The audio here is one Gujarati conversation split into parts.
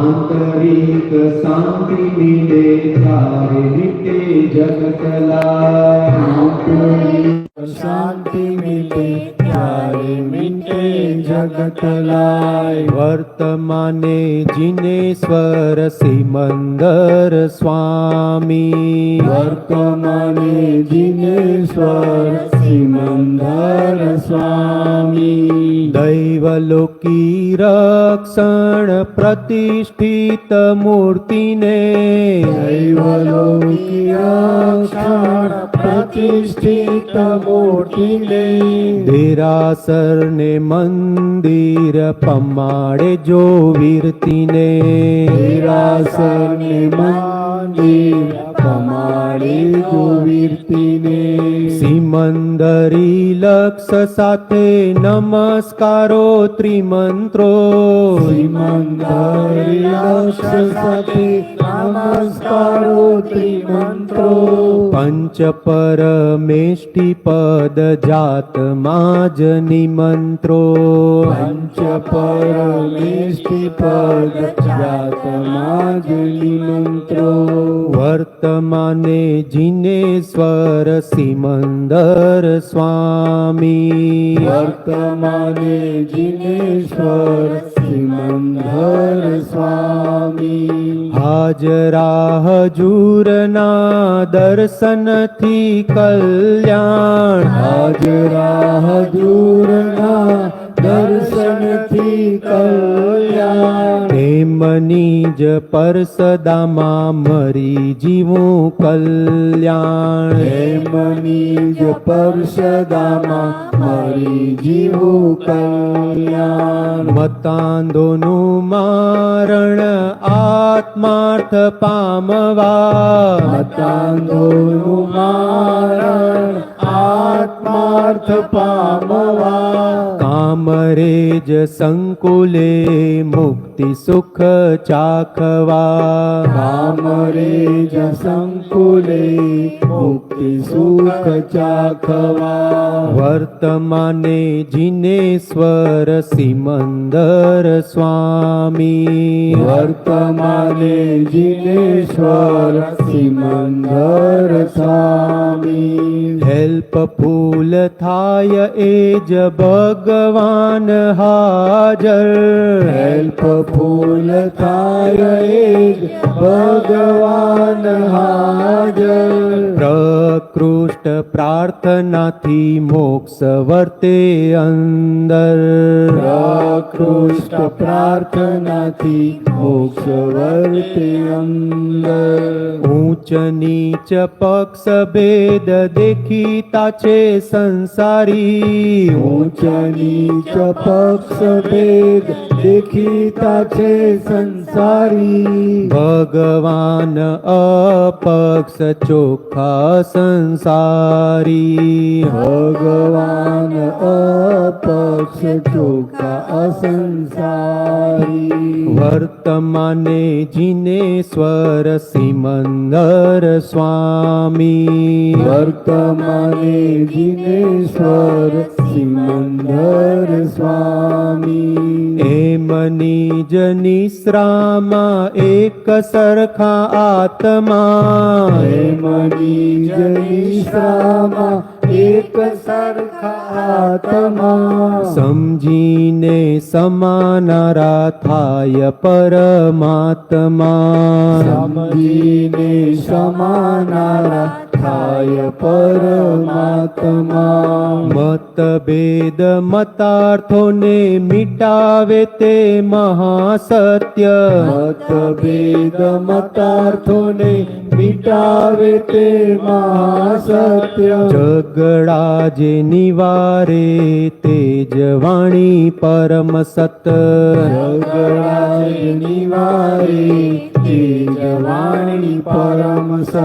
आंतरिक शांति मिले सारे मिटे जगतलाय। शांति मिले ત્યારે મીટે જગતલાય। વર્તમાને જીનેશ્વર સિમંદર સ્વામી, વર્તમાને જીનેશ્વર સિમંદર સ્વામી। દૈવલોકી રક્ષણ પ્રતિષ્ઠિત મૂર્તિને, દૈવલોકી રક્ષણ પ્રતિષ્ઠિત મૂર્તિને, દેરાસર ને મંદિર પમાડે જો વીરતીને, દેરાસર ને મંદિર પમાડે જો વીરતીને। સિમંદરી લક્ષ સાથે નમસ્કારો ત્રિમંત્રો, સિમંદરી લક્ષ સાથે નમસ્કારો ત્રિમંત્રો। પંચ પરમેષ્ઠી પદ જાતમાં જ નિમંત્રો, પંચ પરમેષ્ઠી પદ જાતમાં જ નિમંત્રો। વર્તમાને જીનેશ્વર સિમંદર સ્વામી, વર્તમાને જીનેશ્વર સિમંદર સ્વામી। હાજરા હજૂરના દર્શનથી કલ્યાણ, હાજરા હજૂરના દર્શનથી કલ્યાણ। તેમની જ પરસદામાં મરી જીવું કલ્યાણ, તેમની જ પરસદામાં મરી જીવું કલ્યાણ। મતાંધોનું મારણ આત્માર્થ પામવા, મતાંધોનું મારણ આત્માર્થ પામવા। કામરેજ સંકુલે મુક્તિ સુખ ચાખવા, કામરેજ સંકુલે મુક્તિ સુખ ચાખવા। વર્તમાને જીનેશ્વર સિમંદર સ્વામી, વર્તમાને જીનેશ્વર સિમંદર સ્વામી। હેલ્પફુલ થાય એ જ ભગવાન હાજર, હેલ્પફુલ થાય એ જ ભગવાન હાજર। પ્રકૃષ્ટ પ્રાર્થનાથી મોક્ષ વર્તે અંદર, પ્રકૃષ્ટ પ્રાર્થનાથી મોક્ષ વર્તે અંદર। ઊંચ નીચ પક્ષ ભેદ દેખીતા છે સંસારી, ઊંચ નીચ પક્ષ ભેદ દેખીતા છે સંસારી। ભગવાન અપક્ષ ચોખ્ખા સંસારી, ભગવાન અપક્ષ ચોખ્ખા અસંસારી। વર્તમાને જીનેશ્વર સિમંદર સ્વામી, વર્તમાને જીનેશ્વર સિમંદર સ્વામી। એમની જ નિશ્રામાં એક સરખા આત્મા, એમની જ નિશ્રામાં એક સરખા આત્મા। સમજીને સમાનારા થાય પરમાત્મા, સમજીને સમાનારા થાય પરમાત્મા। મતભેદ મતાર્થોને મિટાવે તે મહાસત્ય, મતભેદ મતાર્થોને મિટાવે તે મહાસત્ય। ઝઘડા જે નિવારે તે જ વાણી પરમ સત, ઝઘડા નિવારે તે જ વાણી પરમ સત।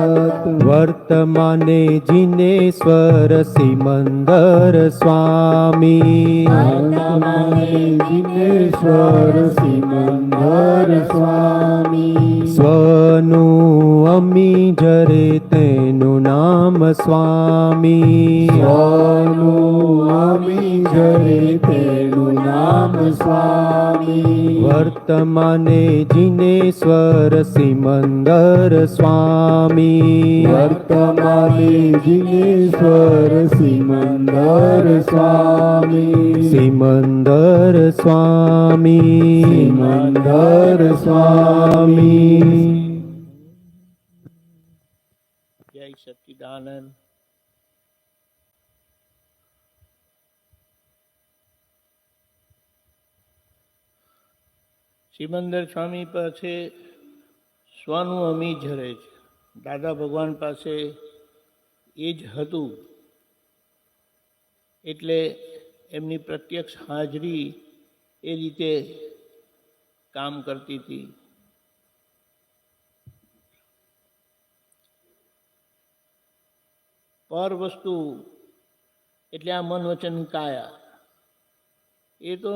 વર્તમાને જીનેશ્વર સિમંદર સ્વામી, વર્તમાને જીનેશ્વર સિમંદર સ્વામી। સ્વનું અમી જરે તેનું નામ સ્વામી. સ્વનું અમી જરે તેનું નામ સ્વામી. વર્તમાને જિનેશ્વર સિમંદર સ્વામી. વર્તમાને જિનેશ્વર સિમંદર સ્વામી. સિમંદર સ્વામી. સિમંદર સ્વામી. જય સચ્ચિદાનંદ. સિમંદર સ્વામી પાસે સ્વનું અમી ઝરે છે. દાદા ભગવાન પાસે એ જ હતું એટલે એમની પ્રત્યક્ષ હાજરી એ રીતે કામ કરતી હતી. પર વસ્તુ એટલે આ મન વચન કાયા, એ તો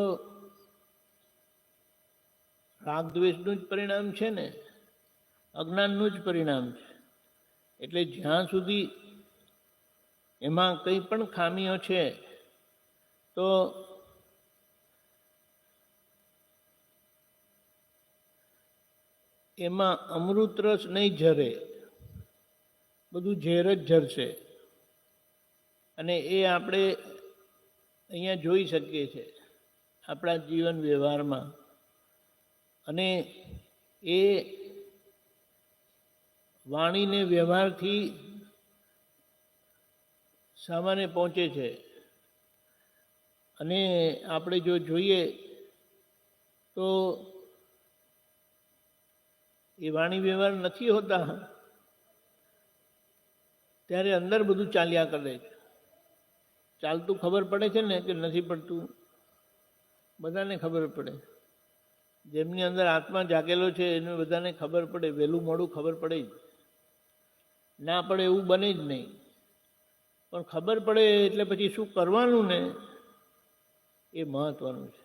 રાગ દ્વેષનું જ પરિણામ છે ને, અજ્ઞાનનું જ પરિણામ છે. એટલે જ્યાં સુધી એમાં કંઈ પણ ખામીઓ છે તો એમાં અમૃત રસ નહીં ઝરે, બધું ઝેર જ ઝરશે. અને એ આપણે અહીંયા જોઈ શકીએ છીએ આપણા જીવન વ્યવહારમાં. અને એ વાણીને વ્યવહારથી સામાન્ય પહોંચે છે. અને આપણે જો જોઈએ તો એ વાણી વ્યવહાર નથી હોતા ત્યારે અંદર બધું ચાલ્યા કરે છે. ચાલતું ખબર પડે છે ને કે નથી પડતું, બધાને ખબર પડે. જેમની અંદર આત્મા જાગેલો છે એને બધાને ખબર પડે. વહેલું મોડું ખબર પડે જ, ના પડે એવું બને જ નહીં. પણ ખબર પડે એટલે પછી શું કરવાનું ને એ મહત્વનું છે.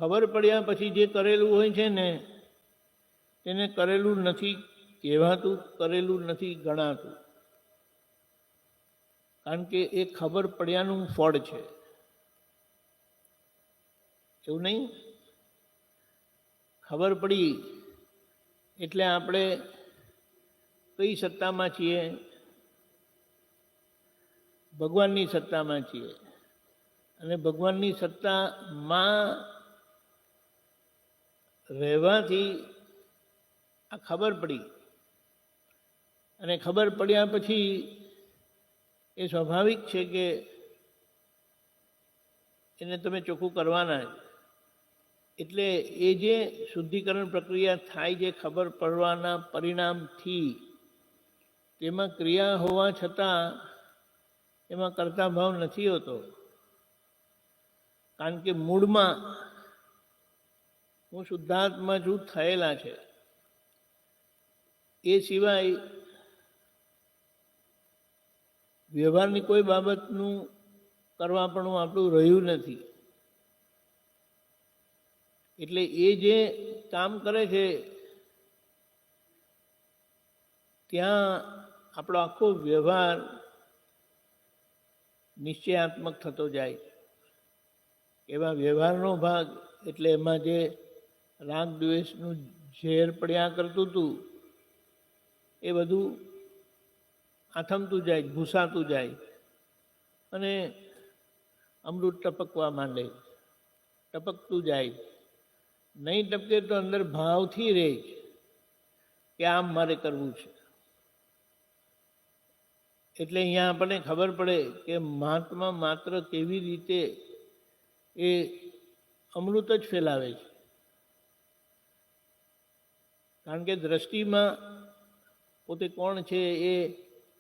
ખબર પડ્યા પછી જે કરેલું હોય છે ને તેને કરેલું નથી કહેવાતું, કરેલું નથી ગણાતું. કારણ કે એ ખબર પડ્યાનું ફળ છે, એવું નહીં. ખબર પડી એટલે આપણે કઈ સત્તામાં છીએ? ભગવાનની સત્તામાં છીએ. અને ભગવાનની સત્તામાં રહેવાથી આ ખબર પડી. અને ખબર પડ્યા પછી એ સ્વાભાવિક છે કે એને તમે ચોખ્ખું કરવાના જ. એટલે એ જે શુદ્ધિકરણ પ્રક્રિયા થાય છે ખબર પડવાના પરિણામથી, તેમાં ક્રિયા હોવા છતાં એમાં કર્તા ભાવ નથી હોતો. કારણ કે મૂળમાં હું શુદ્ધાત્મા છું થયેલા છે. એ સિવાય વ્યવહારની કોઈ બાબતનું કરવા પણ આપણું રહ્યું નથી. એટલે એ જે કામ કરે છે ત્યાં આપણો આખો વ્યવહાર નિશ્ચયાત્મક થતો જાય. એવા વ્યવહારનો ભાગ એટલે એમાં જે રાગ દ્વેષનું ઝેર પડ્યા કરતું હતું એ બધું આથમતું જાય, ભૂસાતું જાય અને અમૃત ટપકવા માંડે, ટપકતું જાય. નહીં ટપકે તો અંદર ભાવથી રહે કે આમ મારે કરવું છે. એટલે અહીંયા આપણને ખબર પડે કે મહાત્મા માત્ર કેવી રીતે એ અમૃત જ ફેલાવે છે. કારણ કે દ્રષ્ટિમાં પોતે કોણ છે એ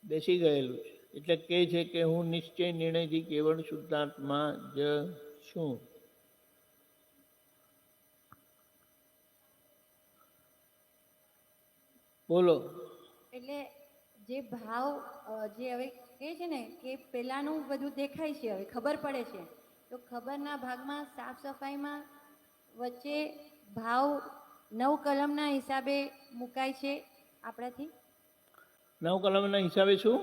બેસી ગયેલું છે. એટલે કહે છે કે હું નિશ્ચય નિર્ણયથી કેવળ શુદ્ધાત્મા જ છું. બોલો. એટલે જે ભાવ જે હવે કહે છે ને કે પહેલાંનું બધું દેખાય છે, હવે ખબર પડે છે, તો ખબરના ભાગમાં સાફ સફાઈમાં વચ્ચે ભાવ 9 કલમના હિસાબે મુકાય છે આપણાથી 9 કલમના હિસાબે શું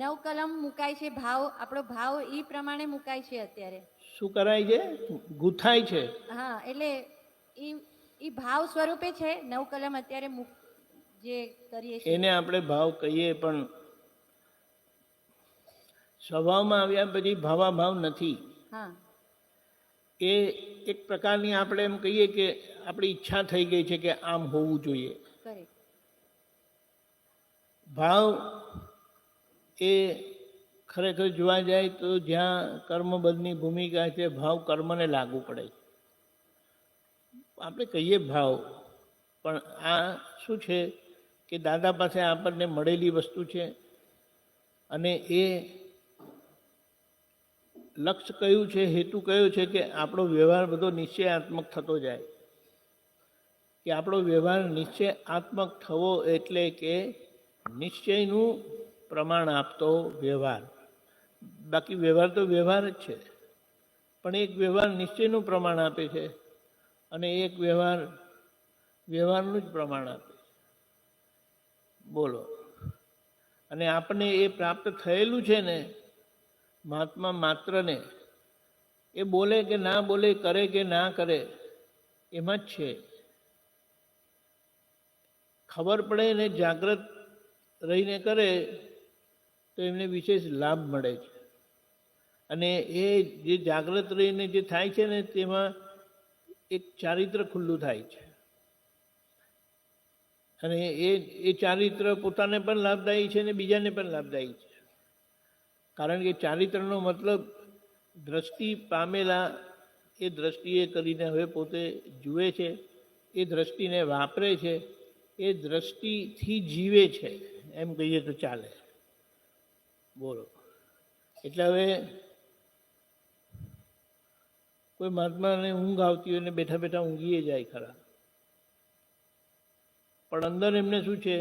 9 કલમ મુકાય છે, ભાવ આપણો ભાવ એ પ્રમાણે મુકાય છે અત્યારે. શું કરાય છે? ગૂંથાય છે. હા, એટલે એ ભાવ સ્વરૂપે છે 9 કલમ અત્યારે જે કરીએ છીએ એને આપણે ભાવ કહીએ, પણ સ્વભાવમાં આવ્યા પછી ભાવાભાવ નથી. હા એ એક પ્રકારની આપણે એમ કહીએ કે આપણી ઈચ્છા થઈ ગઈ છે કે આમ હોવું જોઈએ. કરેક્ટ. ભાવ એ ખરેખર જોવા જાય તો જ્યાં કર્મબદ્ધની ભૂમિકા છે, ભાવ કર્મને લાગુ પડે છે. આપણે કહીએ ભાવ, પણ આ શું છે કે દાદા પાસે આપણને મળેલી વસ્તુ છે, અને એ લક્ષ્ય કયું છે, હેતુ કયો છે કે આપણો વ્યવહાર બધો નિશ્ચયાત્મક થતો જાય. કે આપણો વ્યવહાર નિશ્ચયાત્મક થવો એટલે કે નિશ્ચયનું પ્રમાણ આપતો વ્યવહાર. બાકી વ્યવહાર તો વ્યવહાર જ છે, પણ એક વ્યવહાર નિશ્ચયનું પ્રમાણ આપે છે અને એક વ્યવહાર વ્યવહારનું જ પ્રમાણ આપે છે. બોલો. અને આપણને એ પ્રાપ્ત થયેલું છે ને, મહાત્મા માત્રને, એ બોલે કે ના બોલે, કરે કે ના કરે, એમાં જ છે. ખબર પડે ને જાગ્રત રહીને કરે તો એમને વિશેષ લાભ મળે છે. અને એ જે જાગ્રત રહીને જે થાય છે ને, તેમાં એક ચારિત્ર ખુલ્લું થાય છે. અને એ ચારિત્ર પોતાને પણ લાભદાયી છે ને બીજાને પણ લાભદાયી છે. કારણ કે ચારિત્રનો મતલબ દ્રષ્ટિ પામેલા એ દ્રષ્ટિએ કરીને હવે પોતે જુએ છે, એ દ્રષ્ટિને વાપરે છે, એ દ્રષ્ટિથી જીવે છે, એમ કહીએ તો ચાલે. બોલો. એટલે હવે કોઈ મહાત્માને ઊંઘ આવતી હોય ને બેઠા બેઠા ઊંઘીએ જાય ખરા, પણ અંદર એમને શું છે,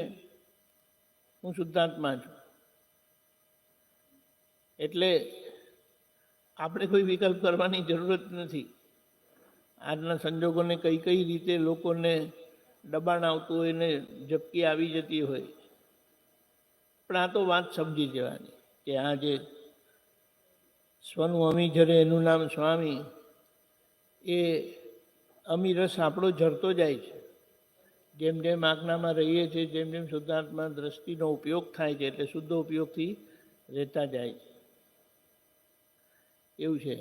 હું શુદ્ધાત્મા છું. એટલે આપણે કોઈ વિકલ્પ કરવાની જરૂરત નથી. આજના સંજોગોને કઈ કઈ રીતે લોકોને દબાણ આવતું હોય ને ઝપકી આવી જતી હોય, પણ આ તો વાત સમજી જવાની કે આ જે સ્વનું અમી ઝરે એનું નામ સ્વામી, એ અમી રસ આપણો ઝરતો જાય છે. જેમ જેમ આજ્ઞામાં રહીએ છીએ, જેમ જેમ શુદ્ધાત્મા દ્રષ્ટિનો ઉપયોગ થાય છે, એટલે શુદ્ધ ઉપયોગથી રહેતા જાય છે. એવું છે.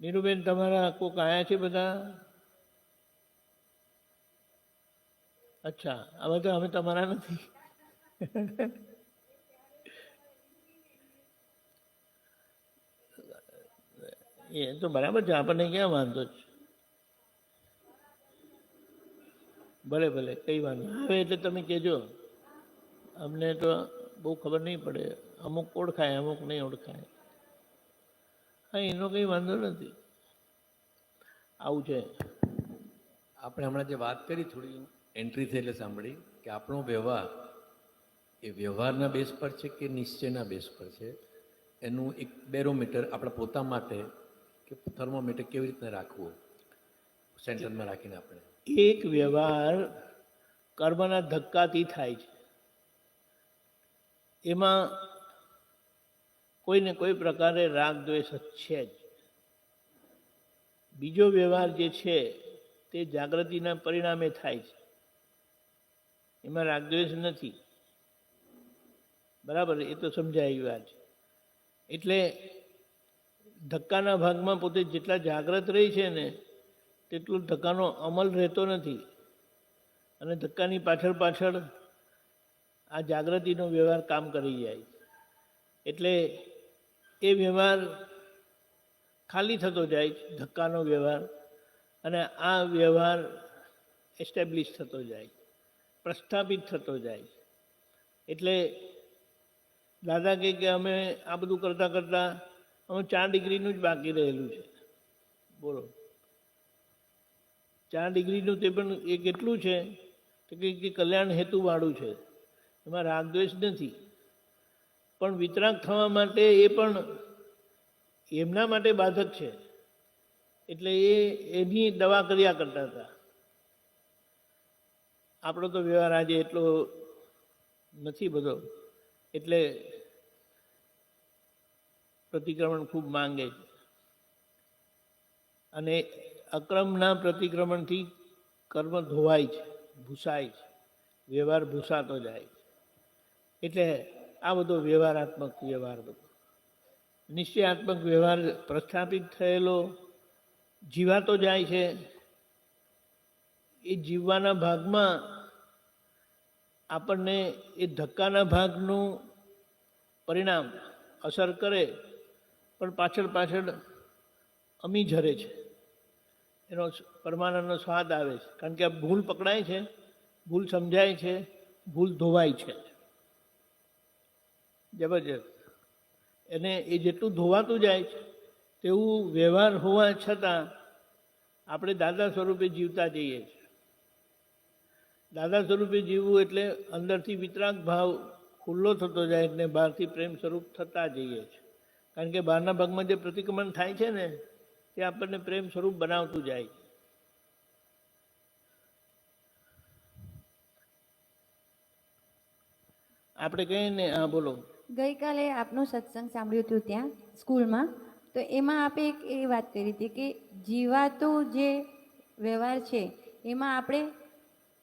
નીરુબેન, તમારા કોક આયા છે બધા? અચ્છા, હવે તો અમે તમારા નથી. એ તો બરાબર છે, આપણને ક્યાં વાંધો છે. ભલે ભલે, કઈ વાંધો હવે એટલે તમે કહેજો. અમને તો બહુ ખબર નહીં પડે, અમુક ઓળખાય અમુક નહીં ઓળખાય. હા, એનો કંઈ વાંધો નથી. આવું છે. આપણે હમણાં જે વાત કરી, થોડી એન્ટ્રી થઈ એટલે સાંભળી કે આપણો વ્યવહાર એ વ્યવહારના બેઝ પર છે કે નિશ્ચયના બેઝ પર છે, એનું એક બેરોમીટર આપણા પોતા માટે કે થર્મોમીટર કેવી રીતના રાખવું સેન્ટરમાં રાખીને આપણે. એક વ્યવહાર કર્મના ધક્કાથી થાય છે. એમાં કોઈને કોઈ પ્રકારે રાગ દ્વેષ છે જ. બીજો વ્યવહાર જે છે તે જાગૃતિના પરિણામે થાય છે, એમાં રાગદ્વેષ નથી. બરાબર, એ તો સમજાય વાત છે. એટલે ધક્કાના ભાગમાં પોતે જેટલા જાગ્રત રહી છે ને, તેટલું ધક્કાનો અમલ રહેતો નથી. અને ધક્કાની પાછળ પાછળ આ જાગૃતિનો વ્યવહાર કામ કરી જાય. એટલે એ વ્યવહાર ખાલી થતો જાય છે, ધક્કાનો વ્યવહાર, અને આ વ્યવહાર એસ્ટેબ્લિશ થતો જાય, પ્રસ્થાપિત થતો જાય. એટલે દાદા કહે કે અમે આ બધું કરતાં કરતાં અમે 4 ડિગ્રીનું જ બાકી રહેલું છે. બોલો, 4 ડિગ્રીનું તે પણ એ કેટલું છે તો કે કલ્યાણ હેતુવાળું છે, એમાં રાગદ્વેષ નથી. પણ વિતરાગ થવા માટે એ પણ એમના માટે બાધક છે. એટલે એની દવા કર્યા કરતા હતા. આપણો તો વ્યવહાર આજે એટલો નથી બધો, એટલે પ્રતિક્રમણ ખૂબ માંગે છે. અને અક્રમના પ્રતિક્રમણથી કર્મ ધોવાય છે, ભૂસાય છે, વ્યવહાર ભૂસાતો જાય છે. એટલે આ બધો વ્યવહારાત્મક વ્યવહાર બધો. નિશ્ચયાત્મક વ્યવહાર પ્રસ્થાપિત થયેલો જીવાતો જાય છે. એ જીવવાના ભાગમાં આપણને એ ધક્કાના ભાગનું પરિણામ અસર કરે, પણ પાછળ પાછળ અમી ઝરે છે, એનો પરમાનંદનો સ્વાદ આવે છે. કારણ કે આ ભૂલ પકડાય છે, ભૂલ સમજાય છે, ભૂલ ધોવાય છે જબરજસ્ત. અને એ જેટલું ધોવાતું જાય છે તેવું વ્યવહાર હોવા છતાં આપણે દાદા સ્વરૂપે જીવતા જઈએ છીએ. દાદા સ્વરૂપે જીવવું એટલે અંદરથી વિતરાગ ભાવ ખુલ્લો થતો જાય એટલે બહારથી પ્રેમ સ્વરૂપ થતા જઈએ છીએ. કારણ કે બહારના ભાગમાં જે પ્રતિક્રમણ થાય છે ને તે આપણને પ્રેમ સ્વરૂપ બનાવતું જાય છે. આપણે કહીએ ને, હા બોલો. ગઈકાલે આપનું સત્સંગ સાંભળ્યું હતું ત્યાં સ્કૂલમાં, તો એમાં આપે એક એ વાત કરી હતી કે જીવાતો જે વ્યવહાર છે એમાં આપણે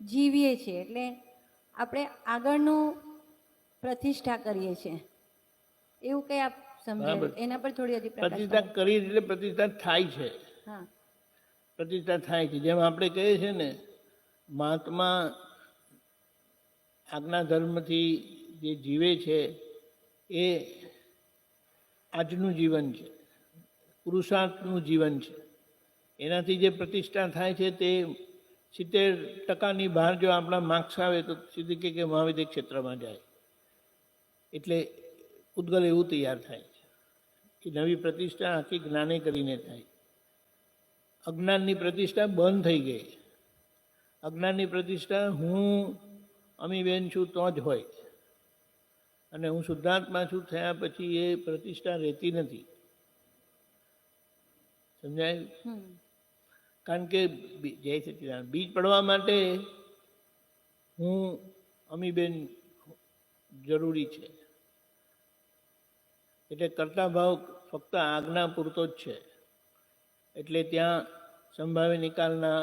જીવીએ છીએ, એટલે આપણે આગળનું પ્રતિષ્ઠા કરીએ છીએ, એવું કંઈ આપ સમજાયું? એના પર થોડી હજી પ્રકાશ પ્રતિષ્ઠા પાડો. કરી એટલે પ્રતિષ્ઠા થાય છે. હા, પ્રતિષ્ઠા થાય છે. જેમ આપણે કહીએ છીએ ને, મહાત્મા આજ્ઞા ધર્મથી જે જીવે છે એ આજનું જીવન છે, પુરુષાર્થનું જીવન છે. એનાથી જે પ્રતિષ્ઠા થાય છે તે 70% બહાર જો આપણા માર્ક્સ આવે તો સીધી કે મહાવિદ્ય ક્ષેત્રમાં જાય. એટલે ઉદ્ગલ એવું તૈયાર થાય છે કે નવી પ્રતિષ્ઠા આખી જ્ઞાને કરીને થાય. અજ્ઞાનની પ્રતિષ્ઠા બંધ થઈ ગઈ. અજ્ઞાનની પ્રતિષ્ઠા હું અમીબેન છું તો જ હોય, અને હું શુદ્ધાત્મા છું થયા પછી એ પ્રતિષ્ઠા રહેતી નથી. સમજાય? કારણ કે જય સચિદાનંદ બીજ પડવા માટે હું અમીબેન જરૂરી છે. એટલે કર્તા ભાવ ફક્ત આજ્ઞા પૂરતો જ છે. એટલે ત્યાં સંભાવ્ય નિકાલના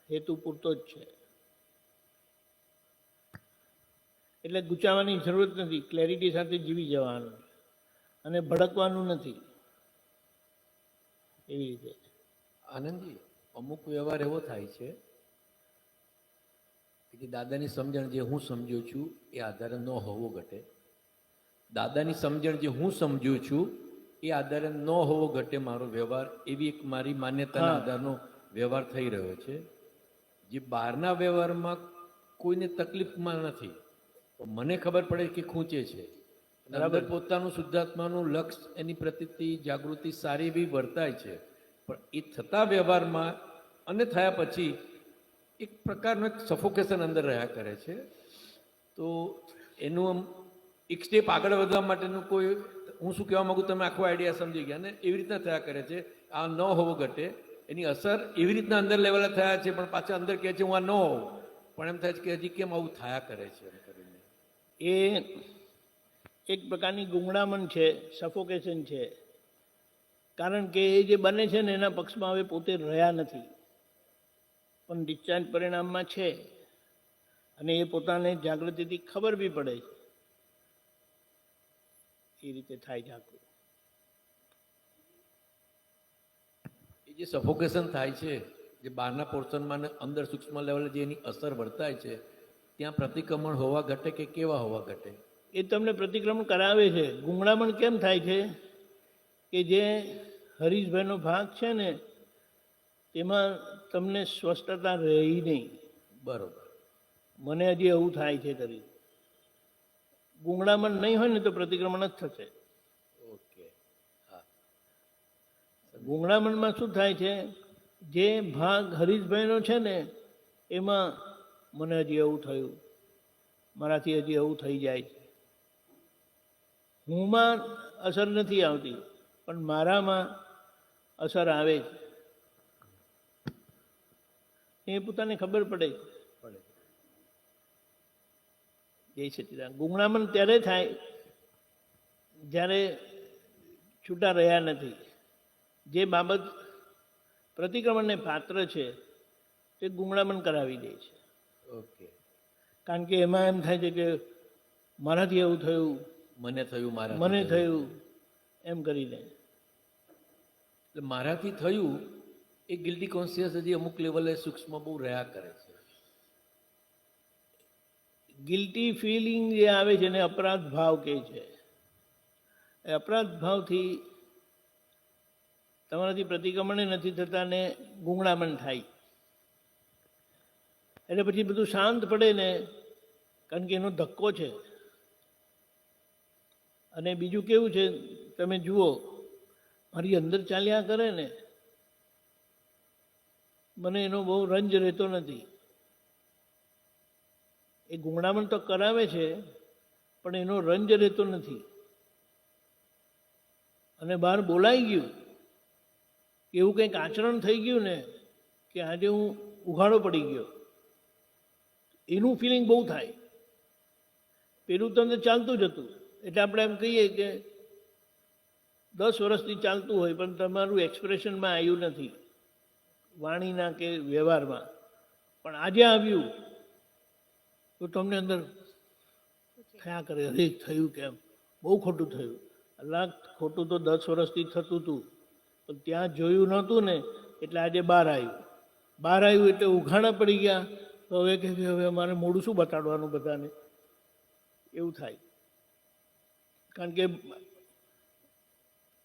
હેતુ પૂરતો જ છે. એટલે ગુચાવવાની જરૂરત નથી. ક્લેરિટી સાથે જીવી જવાનું અને ભડકવાનું નથી. એવી રીતે આનંદજી, અમુક વ્યવહાર એવો થાય છે કે દાદાની સમજણ જે હું સમજ્યો છું એ આધારે ન હોવો ઘટે. દાદાની સમજણ જે હું સમજ્યો છું એ આધારે ન હોવો ઘટે મારો વ્યવહાર, એવી એક મારી માન્યતાના આધારનો વ્યવહાર થઈ રહ્યો છે. જે બહારના વ્યવહારમાં કોઈને તકલીફમાં નથી, તો મને ખબર પડે કે ખૂંચે છે. અંદર પોતાનું શુદ્ધાત્માનું લક્ષ્ય, એની પ્રતિતિ જાગૃતિ સારી એવી વર્તાય છે. પણ એ થતા વ્યવહારમાં અને થયા પછી એક પ્રકારનું એક સફોકેશન અંદર રહ્યા કરે છે. તો એનું એક સ્ટેપ આગળ વધવા માટેનું કોઈ, હું શું કહેવા માગું તમે આખો આઈડિયા સમજી ગયા ને, એવી રીતના થયા કરે છે. આ ન હોવો ઘટે, એની અસર એવી રીતના અંદર લેવલે થયા છે, પણ પાછા અંદર કહે છે હું આ ન હોઉં, પણ એમ થાય છે કે હજી કેમ આવું થયા કરે છે એમ કરીને. એ એક પ્રકારની ગુંગળામણ છે, સફોકેશન છે. કારણ કે એ જે બને છે ને એના પક્ષમાં હવે પોતે રહ્યા નથી, પણ ડિસ્ચાર્જ પરિણામમાં છે. અને એ પોતાને જાગૃતિથી ખબર બી પડે છે. એ રીતે થાય જાગૃત. એ જે સફોકેશન થાય છે, જે બહારના પોર્શનમાં ને અંદર સૂક્ષ્મ લેવલે જે એની અસર વર્તાય છે, ત્યાં પ્રતિક્રમણ હોવા ઘટે કે કેવા હોવા ઘટે? એ તમને પ્રતિક્રમણ કરાવે છે. ગુંગળામણ કેમ થાય છે કે જે હરીશભાઈનો ભાગ છે ને તેમાં તમને સ્વસ્થતા રહી નહીં. બરોબર. મને હજી એવું થાય છે કરી. ગુંગળામણ નહીં હોય ને તો પ્રતિક્રમણ જ થશે. ઓકે. હા. ગુંગળામણમાં શું થાય છે, જે ભાગ હરીશભાઈનો છે ને એમાં મને હજી એવું થયું, મારાથી હજી એવું થઈ જાય છે. હુંમાં અસર નથી આવતી, પણ મારામાં અસર આવે છે. એ પોતાને ખબર પડે. જય સચિદાન. ગુંગળામણ ત્યારે થાય જ્યારે છૂટા રહ્યા નથી. જે બાબત પ્રતિક્રમણને પાત્ર છે તે ગુંગળામણ કરાવી દે છે. ઓકે. કારણ કે એમાં એમ થાય છે કે મારાથી એવું થયું, મને થયું, મને થયું, એમ કરીને. એટલે મારાથી થયું એ ગિલ્ટી કોન્શિયસ હજી અમુક લેવલે સૂક્ષ્મ બહુ રહ્યા કરે છે. ગિલ્ટી ફિલિંગ જે આવે છે એને અપરાધ ભાવ કહે છે. એ અપરાધ ભાવથી તમારાથી પ્રતિક્રમણે નથી થતા ને ગુંગળામણ થાય. એટલે પછી બધું શાંત પડે ને, કારણ કે એનો ધક્કો છે. અને બીજું કેવું છે, તમે જુઓ, મારી અંદર ચાલ્યા કરે ને, મને એનો બહુ રંજ રહેતો નથી. એ ગુંગળામણ તો કરાવે છે પણ એનો રંજ રહેતો નથી. અને બહાર બોલાઈ ગયું, એવું કંઈક આચરણ થઈ ગયું ને કે આજે હું ઉઘાડો પડી ગયો, એનું ફિલિંગ બહુ થાય. પેલું તો અંદર ચાલતું જ હતું. એટલે આપણે એમ કહીએ કે 10 વર્ષથી ચાલતું હોય પણ તમારું એક્સપ્રેશનમાં આવ્યું નથી, વાણીના કે વ્યવહારમાં. પણ આજે આવ્યું તો તમને અંદર થયા કરે, અરે થયું કેમ, બહુ ખોટું થયું. અલ્લાહ, ખોટું તો 10 વર્ષથી થતું હતું પણ ત્યાં જોયું નહોતું ને, એટલે આજે બહાર આવ્યું. બહાર આવ્યું એટલે ઉઘાડા પડી ગયા. તો હવે કે હવે અમારે મોડું શું બતાડવાનું બધાને, એવું થાય. કારણ કે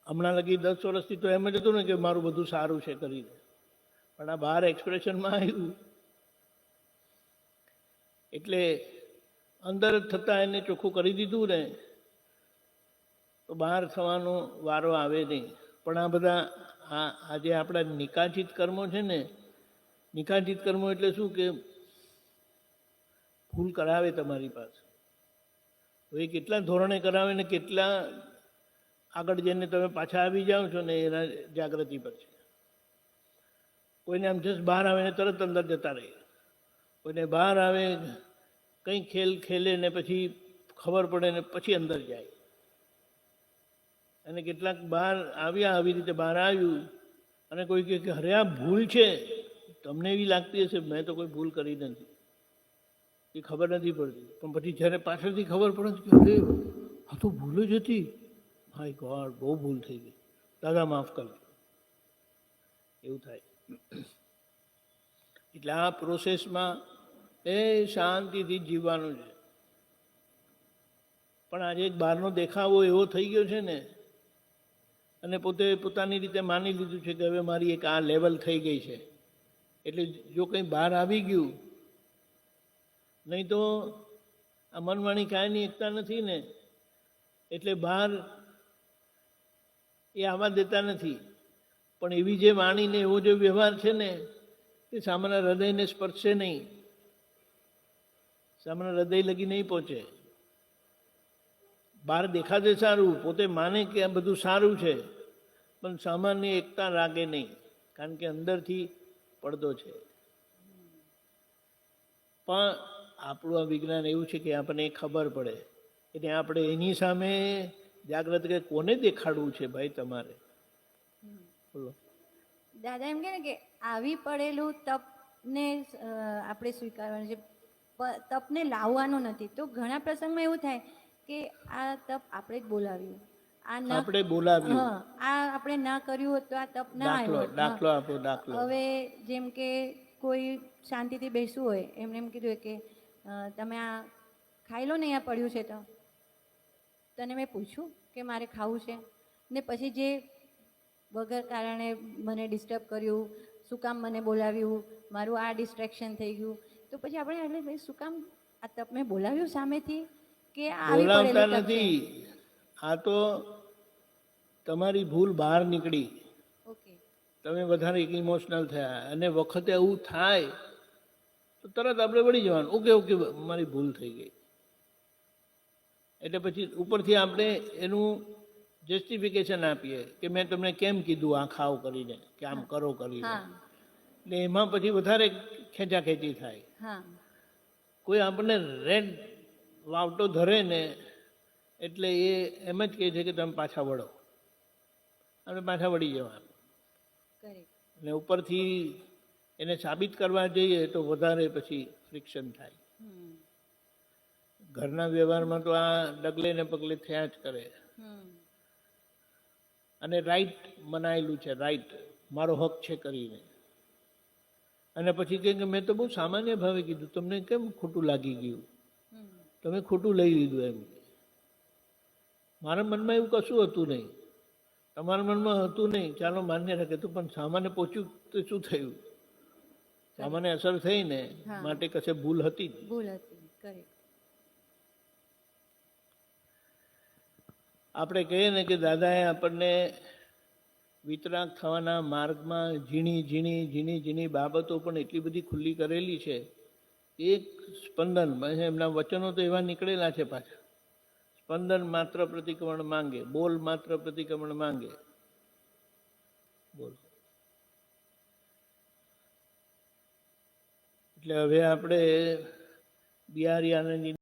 હમણાં લગી 10 વર્ષથી તો એમ જ હતું ને કે મારું બધું સારું છે કરીને, પણ આ બહાર એક્સપ્રેશનમાં આવ્યું એટલે અંદર થતાં એને ચોખ્ખું કરી દીધું ને, તો બહાર થવાનો વારો આવે નહીં. પણ આ બધા આજે આપણા નિકાચિત કર્મો છે ને, નિકાચિત કર્મો એટલે શું કે ભૂલ કરાવે તમારી પાસે. હવે કેટલા ધોરણે કરાવે ને કેટલા આગળ જઈને તમે પાછા આવી જાઓ છો ને એના જાગૃતિ પર છે. કોઈને આમ જસ્ટ બહાર આવે ને તરત અંદર જતા રહે, કોઈને બહાર આવે કંઈ ખેલ ખેલે ને પછી ખબર પડે ને પછી અંદર જાય. અને કેટલાક બહાર આવ્યા, આવી રીતે બહાર આવ્યું અને કોઈ કહે કે અરે આ ભૂલ છે, તમને એવી લાગતી હશે મેં તો કોઈ ભૂલ કરી નથી, એ ખબર નથી પડતી. પણ પછી જ્યારે પાછળથી ખબર પડે કે અરે આ તો ભૂલ જ હતી, માય ગોડ બહુ ભૂલ થઈ ગઈ, દાદા માફ કરજો, એવું થાય. એટલે આ પ્રોસેસમાં એ શાંતિથી જીવવાનું છે. પણ આજે એક બહારનો દેખાવો એવો થઈ ગયો છે ને, અને પોતે પોતાની રીતે માની લીધું છે કે હવે મારી એક આ લેવલ થઈ ગઈ છે. એટલે જો કંઈ બહાર આવી ગયું, નહીં તો આ મનવાણી કાયની એકતા નથી ને, એટલે બહાર એ આવવા દેતા નથી. પણ એવી જે વાણીને એવો જે વ્યવહાર છે ને એ સામાન્ય હૃદયને સ્પર્શે નહીં, સામાન્ય હૃદય લગી નહીં પહોંચે. બહાર દેખાતે સારું, પોતે માને કે આ બધું સારું છે, પણ સામાન્ય એકતા લાગે નહીં, કારણ કે અંદરથી પડદો છે. પણ આપણું આ વિજ્ઞાન એવું છે કે આપણને ખબર પડે એટલે આપણે એની સામે જાગ્રત કે કોને દેખાડવું છે ભાઈ તમારે. બોલો. દાદા એમ કહે ને કે આવી પડેલું તપને આપણે સ્વીકારવાનું છે, તપને લાવવાનું નથી. તો ઘણા પ્રસંગમાં એવું થાય કે આ તપ આપણે જ બોલાવ્યું, આ ન આપણે બોલાવ્યું, હા, આ આપણે ના કર્યું હોત તો આ તપ ના દાખલો આવ્યો. દાખલો આપો દાખલો. હવે જેમ કે કોઈ શાંતિથી બેસવું હોય, એમને એમ કીધું કે તમે આ ખાઈ લો ને, અહીંયા પડ્યું છે. તો તને મેં પૂછ્યું કે મારે ખાવું છે, ને પછી જે વગર કારણે મને ડિસ્ટર્બ કર્યું, શું કામ મને બોલાવ્યું, મારું આ ડિસ્ટ્રેક્શન થઈ ગયું. તો પછી આપણે એટલે ભાઈ શું કામ આ તપ મેં બોલાવ્યું સામેથી કે આવી બોલાવતા પડેલું તપ છે? નથી, આ તો તમારી ભૂલ બહાર નીકળી, ઓકે, તમે વધારે ઇમોશનલ થયા. અને વખતે એવું થાય તો તરત આપણે વળી જવાનું, ઓકે ઓકે મારી ભૂલ થઈ ગઈ. એટલે પછી ઉપરથી આપણે એનું જસ્ટિફિકેશન આપીએ કે મેં તમને કેમ કીધું આ ખાવ કરીને, કે આમ કરો કરીને. હા એટલે એમાં પછી વધારે ખેંચાખેંચી થાય. હા કોઈ આપણને રેડ વાવટો ધરે ને એટલે એ એમ જ કહે છે કે તમે પાછા વળો, આપણે પાછા વળી જવાનું. કરેક્ટ. અને ઉપરથી એને સાબિત કરવા જઈએ તો વધારે પછી ફ્રિક્શન થાય. ઘરના વ્યવહારમાં તો આ ડગલે ને પગલે થયા જ કરે. અને રાઈટ મનાયેલું છે, રાઈટ મારો હક છે કરીને. અને પછી કહે કે મેં તો બહુ સામાન્ય ભાવે કીધું, તમને કેમ ખોટું લાગી ગયું, તમે ખોટું લઈ લીધું એમ. મારા મનમાં એવું કશું હતું નહીં, તમારા મનમાં હતું નહીં, ચાલો માન્ય રાખે તો પણ સામાન્ય પહોંચ્યું તો શું થયું? સામાન્ય અસર થઈ ને, હા. માટે કશે ભૂલ હતી જ. ભૂલ હતી. કરેક્ટ. આપણે કહીએ ને કે દાદાએ આપણને વિતરાગ થવાના માર્ગમાં ઝીણી ઝીણી ઝીણી ઝીણી બાબતો પણ એટલી બધી ખુલ્લી કરેલી છે. એક સ્પંદન, એમના વચનો તો એવા નીકળેલા છે પાછા. સ્પંદન માત્ર પ્રતિક્રમણ માંગે, બોલ માત્ર પ્રતિક્રમણ માંગે. બોલ. એટલે હવે આપણે બિહારી આનંદજી